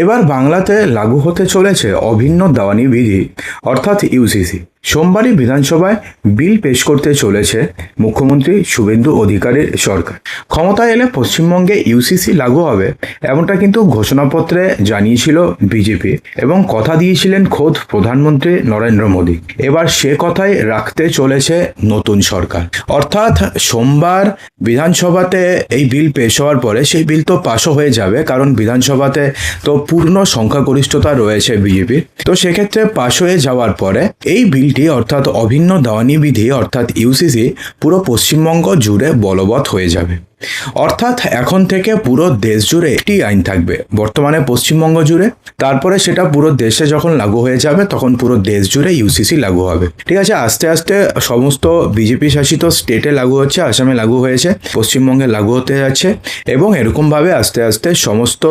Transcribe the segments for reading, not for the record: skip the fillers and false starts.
এবার বাংলাতে লাগু হতে চলেছে অভিন্ন দেওয়ানি বিধি অর্থাৎ ইউসিসি। সোমবারই বিধানসভায় বিল পেশ করতে চলেছে মুখ্যমন্ত্রী শুভেন্দু অধিকারীর সরকার। ক্ষমতায় এলে পশ্চিমবঙ্গে ইউসিসি লাগু হবে এমনটা কিন্তু ঘোষণাপত্রে জানিয়েছিল বিজেপি এবং কথা দিয়েছিলেন খোদ প্রধানমন্ত্রী নরেন্দ্র মোদী। এবার সে কথাই রাখতে চলেছে নতুন সরকার। অর্থাৎ সোমবার বিধানসভাতে এই বিল পেশ হওয়ার পরে সেই বিল তো পাশও হয়ে যাবে, কারণ বিধানসভাতে তো পূর্ণ সংখ্যাগরিষ্ঠতা রয়েছে বিজেপির। তো সেক্ষেত্রে পাশ হয়ে যাওয়ার পরে এই বিলটি অর্থাৎ অভিন্ন দেওয়ানি বিধি অর্থাৎ ইউসিসি পুরো পশ্চিমবঙ্গ জুড়ে বলবৎ হয়ে যাবে। অর্থাৎ এখন থেকে পুরো দেশ জুড়ে একটি আইন থাকবে, বর্তমানে পশ্চিমবঙ্গ জুড়ে, তারপরে সেটা পুরো দেশে যখন লাগু হয়ে যাবে তখন পুরো দেশ জুড়ে ইউসিসি লাগু হবে। ঠিক আছে, আস্তে আস্তে সমস্ত বিজেপি শাসিত স্টেটে লাগু হচ্ছে, আসামে লাগু হয়েছে, পশ্চিমবঙ্গে লাগু হতে যাচ্ছে এবং এরকমভাবে আস্তে আস্তে সমস্ত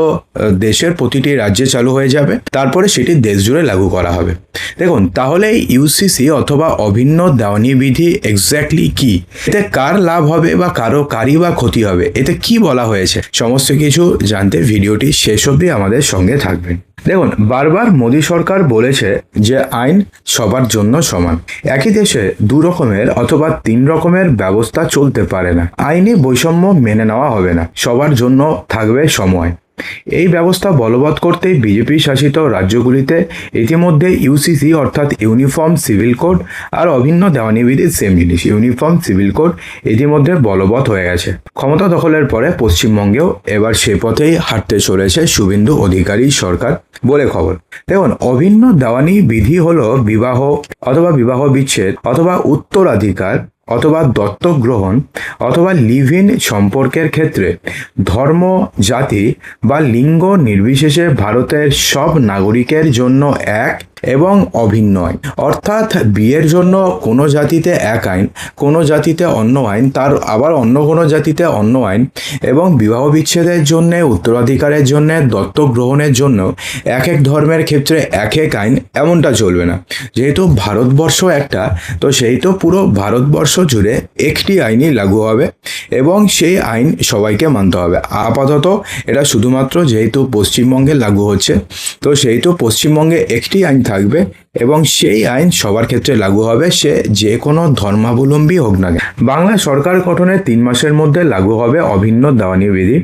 দেশের প্রতিটি রাজ্যে চালু হয়ে যাবে, তারপরে সেটি দেশ জুড়ে লাগু করা হবে। দেখুন, তাহলে ইউসিসি অথবা অভিন্ন দেওয়ানি বিধি এক্স্যাক্টলি কি, এতে কার লাভ হবে বা কারই বা ক্ষতি হবে, এতে কি বলা হয়েছে, সমস্ত কিছু জানতে ভিডিওটি শেষ অবধি আমাদের সঙ্গে থাকবেন। দেখুন, বারবার মোদী সরকার বলেছে যে আইন সবার জন্য সমান। একই দেশে দু রকমের অথবা তিন রকমের ব্যবস্থা চলতে পারে না। আইনি বৈষম্য মেনে নেওয়া হবে না, সবার জন্য থাকবে সময়। এই ব্যবস্থা বলবৎ করতেই বিজেপি শাসিত রাজ্যগুলিতে ইতিমধ্যে ইউসিসি অর্থাৎ ইউনিফর্ম সিভিল কোড আর অভিন্ন দেওয়ানি বিধির সেম জিনিস ইউনিফর্ম সিভিল কোড ইতিমধ্যে বলবৎ হয়ে গেছে। ক্ষমতা দখলের পরে পশ্চিমবঙ্গেও এবার সে পথেই হাঁটতে চলেছে শুভেন্দু অধিকারী সরকার বলে খবর। দেখুন, অভিন্ন দেওয়ানি বিধি হলো বিবাহ অথবা বিবাহ বিচ্ছেদ অথবা উত্তরাধিকার অথবা দত্তক গ্রহণ অথবা লিভ ইন সম্পর্কের ক্ষেত্রে ধর্ম, জাতি বা লিঙ্গ নির্বিশেষে ভারতের সব নাগরিকের জন্য এক এবং অভিন্ন আইন। অর্থাৎ বিয়ের জন্য কোনো জাতিতে এক আইন, কোনো জাতিতে অন্য আইন, তার আবার অন্য কোনো জাতিতে অন্য আইন, এবং বিবাহ বিচ্ছেদের জন্যে, উত্তরাধিকারের জন্যে, দত্তক গ্রহণের জন্য এক এক ধর্মের ক্ষেত্রে এক এক আইন, এমনটা চলবে না। যেহেতু ভারতবর্ষ একটা, তো সেই তো পুরো ভারতবর্ষ জুড়ে একটি আইনই লাগু হবে এবং সেই আইন সবাইকে মানতে হবে। আপাতত এটা শুধুমাত্র যেহেতু পশ্চিমবঙ্গে লাগু হচ্ছে, তো সেই তো পশ্চিমবঙ্গে একটি আইন থাকবে এবং সেই আইন সবার ক্ষেত্রে লাগু হবে, সে যে কোনো ধর্মাবলম্বী হোক না কেন। বাংলা সরকার গঠনের 3 মাসের মধ্যে লাগু হবে অভিন্ন দেওয়ানি বিধি,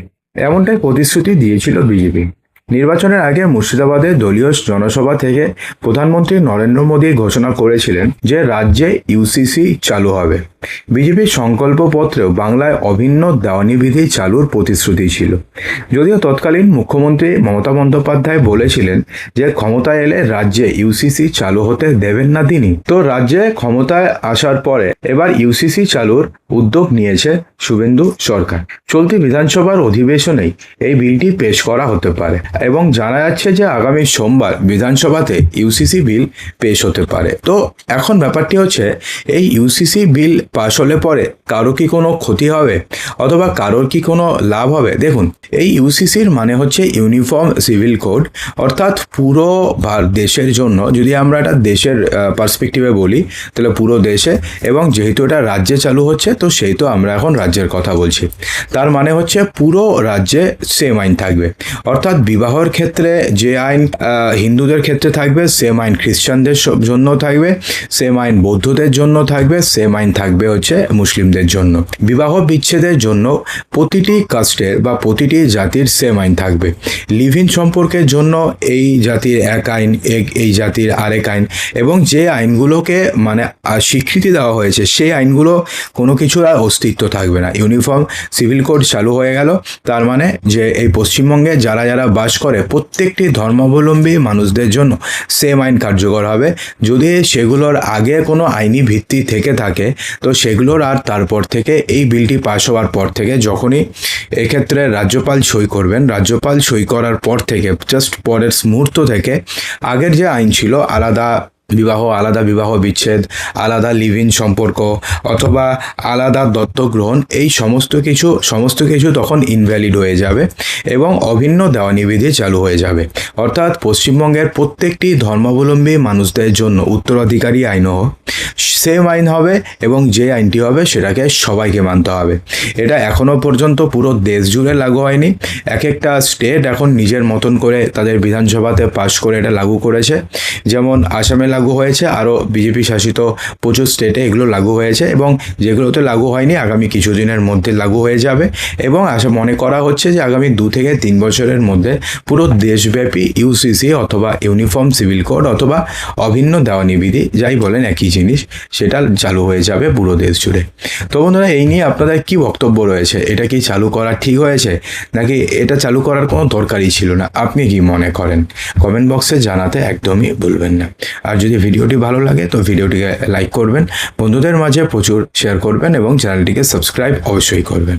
এমনটাই প্রতিশ্রুতি দিয়েছিল বিজেপি। নির্বাচনের আগে মুর্শিদাবাদে দলীয় জনসভা থেকে প্রধানমন্ত্রী নরেন্দ্র মোদী ঘোষণা করেছিলেন যে রাজ্যে ইউসিসি চালু হবে। বিজেপির সংকল্পপত্রেও বাংলায় অভিন্ন দেওয়ানি বিধি চালুর প্রতিশ্রুতি ছিল। যদিও তৎকালীন মুখ্যমন্ত্রী মমতা বন্দ্যোপাধ্যায় বলেছিলেন যে ক্ষমতায় এলে রাজ্যে ইউসিসি চালু হতে দেবেন না তিনি। তো রাজ্যে ক্ষমতায় আসার পরে এবার ইউসিসি চালুর উদ্যোগ নিয়েছে শুভেন্দু সরকার। চলতি বিধানসভার অধিবেশনেই এই বিলটি পেশ করা হতে পারে এবং জানা যাচ্ছে যে আগামী সোমবার বিধানসভাতে ইউসিসি বিল পেশ হতে পারে। তো এখন ব্যাপারটি হচ্ছে, এই ইউসিসি বিল পাশ হলে পরে কারো কি কোনো ক্ষতি হবে অথবা কারোর কি কোনো লাভ হবে? দেখুন, এই ইউসিসির মানে হচ্ছে ইউনিফর্ম সিভিল কোড, অর্থাৎ পুরো দেশের জন্য, যদি আমরা এটা দেশের পার্সপেক্টিভে বলি তাহলে পুরো দেশে, এবং যেহেতু এটা রাজ্যে চালু হচ্ছে তো সেই তো আমরা এখন রাজ্যের কথা বলছি। তার মানে হচ্ছে পুরো রাজ্যে সেম আইন থাকবে, অর্থাৎ বিবাহের ক্ষেত্রে যে আইন হিন্দুদের ক্ষেত্রে থাকবে সেম আইন খ্রিস্টানদের জন্য থাকবে, সেম আইন বৌদ্ধদের জন্য থাকবে, সেম আইন থাকবে হচ্ছে মুসলিমদের জন্য। বিবাহ বিচ্ছেদের জন্য প্রতিটি কাস্টের বা প্রতিটি জাতির সেম আইন থাকবে। লিভ ইন সম্পর্কের জন্য এই জাতির এক আইন, এই জাতির আরেক আইন, এবং যে আইনগুলোকে মানে স্বীকৃতি দেওয়া হয়েছে সেই আইনগুলো কোনো কিছুর আর অস্তিত্ব থাকবে না। ইউনিফর্ম সিভিল কোড চালু হয়ে গেল, তার মানে যে এই পশ্চিমবঙ্গে যারা যারা বাস করে প্রত্যেকটি ধর্মাবলম্বী মানুষদের জন্য সেম আইন কার্যকর হবে। যদি সেগুলোর আগে কোনো আইনি ভিত্তি থেকে থাকে তো সেগুলোর আর তারপর থেকে এই বিলটি পাস হওয়ার পর থেকে যখনই এক্ষেত্রে রাজ্যপাল সই করবেন, রাজ্যপাল সই করার পর থেকে জাস্ট পরের মুহূর্ত থেকে আগের যে আইন ছিল আলাদা আলাদা বিবাহ বিচ্ছেদ, আলাদা লিভ ইন সম্পর্ক অথবা আলাদা দত্তক গ্রহণ, এই সমস্ত কিছু তখন ইনভ্যালিড হয়ে যাবে এবং অভিন্ন দেওয়ানি বিধি চালু হয়ে যাবে। অর্থাৎ পশ্চিমবঙ্গের প্রত্যেকটি ধর্মাবলম্বী মানুষদের জন্য উত্তরাধিকারী আইনও সেম আইন হবে এবং যে আইনটি হবে সেটাকে সবাইকে মানতে হবে। এটা এখনও পর্যন্ত পুরো দেশ জুড়ে লাগু হয়নি। এক একটা স্টেট এখন নিজের মতন করে তাদের বিধানসভাতে পাশ করে এটা লাগু করেছে। যেমন আসামে লাগু হয়েছে, আরও বিজেপি শাসিত প্রচুর স্টেটে এগুলো লাগু হয়েছে এবং যেগুলোতে লাগু হয়নি আগামী কিছুদিনের মধ্যে লাগু হয়ে যাবে এবং মনে করা হচ্ছে যে আগামী 2 থেকে 3 বছরের মধ্যে পুরো দেশব্যাপী ইউসিসি অথবা ইউনিফর্ম সিভিল কোড অথবা অভিন্ন দেওয়ানি বিধি, যাই বলেন একই জিনিস, সেটা চালু হয়ে যাবে পুরো দেশ জুড়ে। তো বন্ধুরা, এই নিয়ে আপনাদের কি বক্তব্য রয়েছে? এটা কি চালু করা ঠিক হয়েছে নাকি এটা চালু করার কোনো দরকারই ছিল না? আপনি কি মনে করেন? কমেন্ট বক্সে জানাতে একদমই ভুলবেন না। আর যদি ভিডিওটি ভালো লাগে তো ভিডিওটিকে লাইক করবেন, বন্ধুদের মাঝে প্রচুর শেয়ার করবেন এবং চ্যানেলটিকে সাবস্ক্রাইব অবশ্যই করবেন।